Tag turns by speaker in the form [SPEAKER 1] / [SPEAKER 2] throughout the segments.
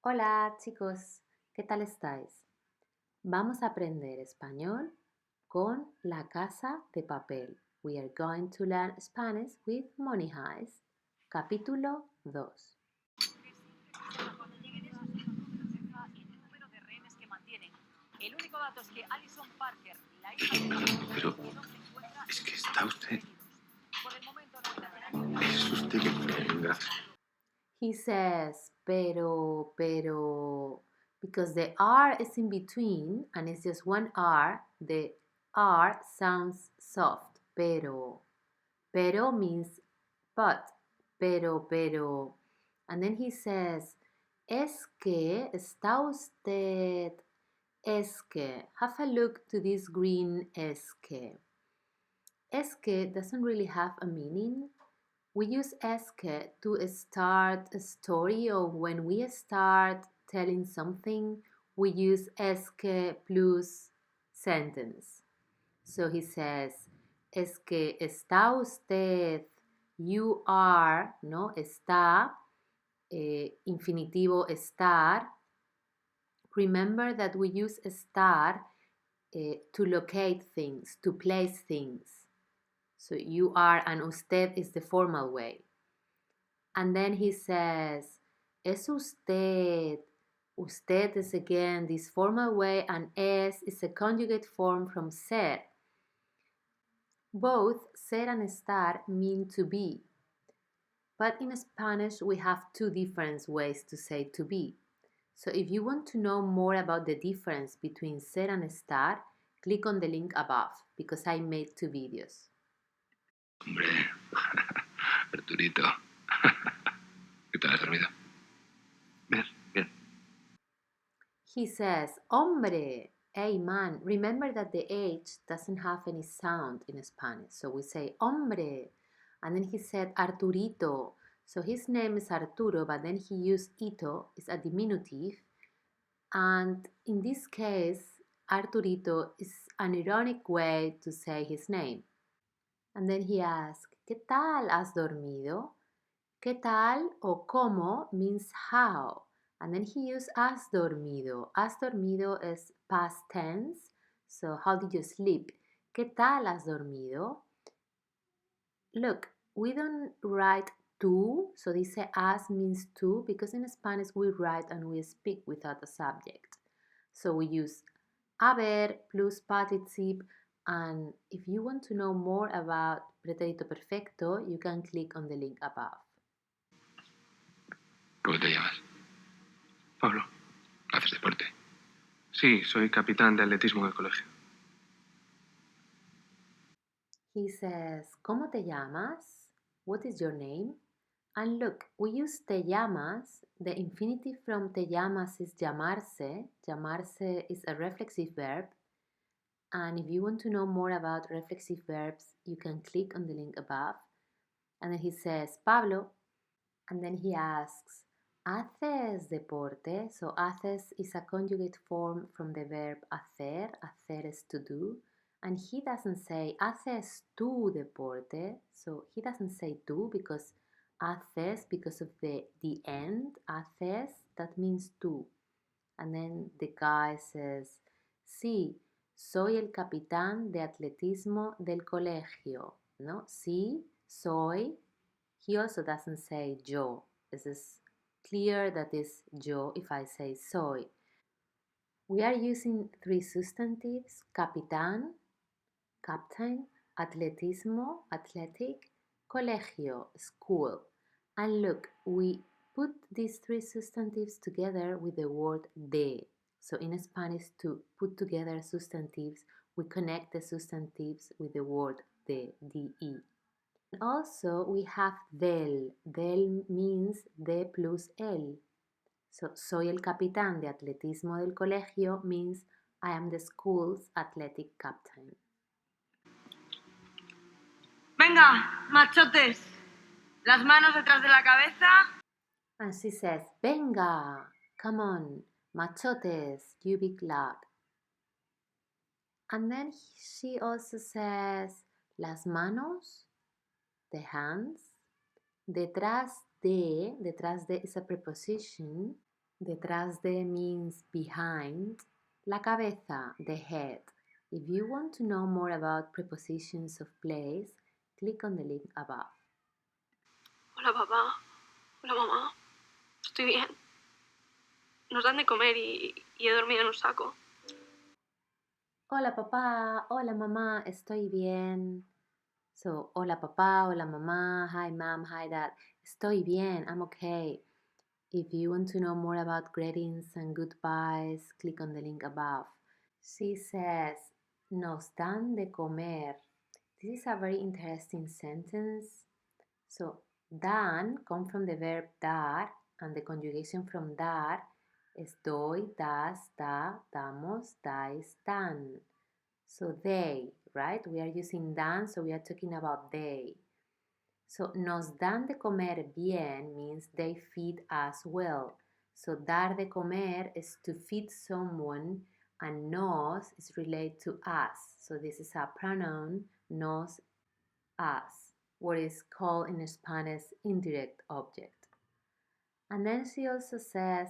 [SPEAKER 1] Hola chicos, ¿qué tal estáis? Vamos a aprender español con La Casa de Papel. We are going to learn Spanish with Money Heist. Capítulo 2.
[SPEAKER 2] Cuando lleguen esos números en el número de rehenes que mantienen. El único dato es que Alison Parker, la hija de
[SPEAKER 3] Pero
[SPEAKER 2] se encuentra
[SPEAKER 3] es que está usted.
[SPEAKER 2] Por el momento no hay
[SPEAKER 3] Es usted que... Gracias.
[SPEAKER 1] He says, pero, because the R is in between and it's just one R, the R sounds soft. Pero means but. Pero. And then he says, es que está usted, es que. Have a look to this green es que. Es que doesn't really have a meaning. We use es que to start a story, or when we start telling something, we use es que plus sentence. So he says, es que está usted, you are, ¿no? Está, infinitivo estar. Remember that we use estar to locate things, to place things. So you are and usted is the formal way. And then he says, es usted. Usted is again this formal way, and es is a conjugate form from ser. Both ser and estar mean to be. But in Spanish, we have two different ways to say to be. So if you want to know more about the difference between ser and estar, click on the link above, because I made two videos.
[SPEAKER 3] Hombre, Arturito. ¿Qué tal has dormido? Bien.
[SPEAKER 1] He says, hombre, hey man. Remember that the H doesn't have any sound in Spanish. So we say hombre. And then he said Arturito. So his name is Arturo, but then he used ito, it's a diminutive. And in this case, Arturito is an ironic way to say his name. And then he asked, ¿qué tal has dormido? ¿Qué tal o cómo means how. And then he used has dormido. Has dormido is past tense. So how did you sleep? ¿Qué tal has dormido? Look, we don't write tú. So this has means tú because in Spanish we write and we speak without a subject. So we use haber plus participe. And if you want to know more about Pretérito Perfecto, you can click on the link above.
[SPEAKER 3] ¿Cómo te llamas?
[SPEAKER 4] Pablo.
[SPEAKER 3] ¿Haces deporte?
[SPEAKER 4] Sí, soy capitán de atletismo en el colegio.
[SPEAKER 1] He says, ¿cómo te llamas? What is your name? And look, we use te llamas. The infinitive from te llamas is llamarse. Llamarse is a reflexive verb. And if you want to know more about reflexive verbs, you can click on the link above. And then he says, Pablo. And then he asks, ¿haces deporte? So haces is a conjugate form from the verb hacer. Hacer is to do. And he doesn't say, ¿haces tú deporte? So he doesn't say tú because haces, because of the end, haces, that means tú. And then the guy says, sí, soy el capitán de atletismo del colegio. ¿No? Sí, soy. He also doesn't say yo. This is clear that is yo if I say soy. We are using three substantives, capitán, captain, atletismo, athletic, colegio, school. And look, we put these three substantives together with the word de. So in Spanish, to put together substantives, we connect the substantives with the word de, de. Also, we have del. Del means de plus el. So, soy el capitán de atletismo del colegio means I am the school's athletic captain.
[SPEAKER 5] Venga, machotes. Las manos detrás de la cabeza.
[SPEAKER 1] And she says, venga, come on, machotes, you big lad. And then she also says, las manos, the hands. Detrás de is a preposition. Detrás de means behind. La cabeza, the head. If you want to know more about prepositions of place, click on the link above.
[SPEAKER 6] Hola papá, hola mamá, estoy bien. Nos dan de comer y he dormido en un saco.
[SPEAKER 1] Hola papá, hola mamá, estoy bien. So, hola papá, hola mamá, hi mom, hi dad. Estoy bien, I'm okay. If you want to know more about greetings and goodbyes, click on the link above. She says, nos dan de comer. This is a very interesting sentence. So, dan comes from the verb dar, and the conjugation from dar is doy, das, da, damos, dais, dan. So they, right? We are using dan, so we are talking about they. So nos dan de comer bien means they feed us well. So dar de comer is to feed someone, and nos is related to us. So this is a pronoun, nos, us, what is called in Spanish indirect object. And then she also says,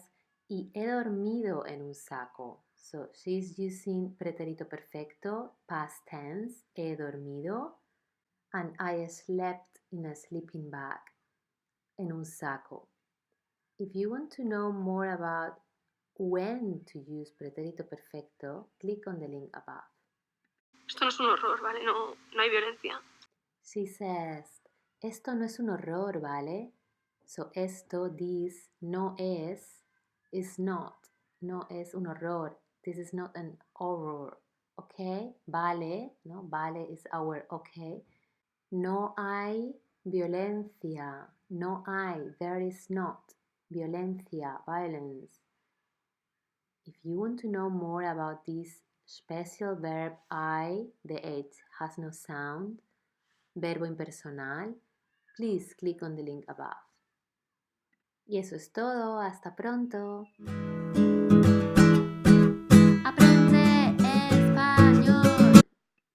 [SPEAKER 1] y he dormido en un saco. So she's using pretérito perfecto, past tense, he dormido, and I slept in a sleeping bag, en un saco. If you want to know more about when to use pretérito perfecto, click on the link above.
[SPEAKER 6] Esto no es un horror, ¿vale? No hay violencia.
[SPEAKER 1] She says, esto no es un horror, ¿vale? So esto, this, no es, is not. No es un horror. This is not an horror. Okay? Vale, no? Vale is our okay. No hay violencia. No hay. There is not. Violencia, violence. If you want to know more about this special verb I, the H has no sound, verbo impersonal, please click on the link above. Y eso es todo. Hasta pronto.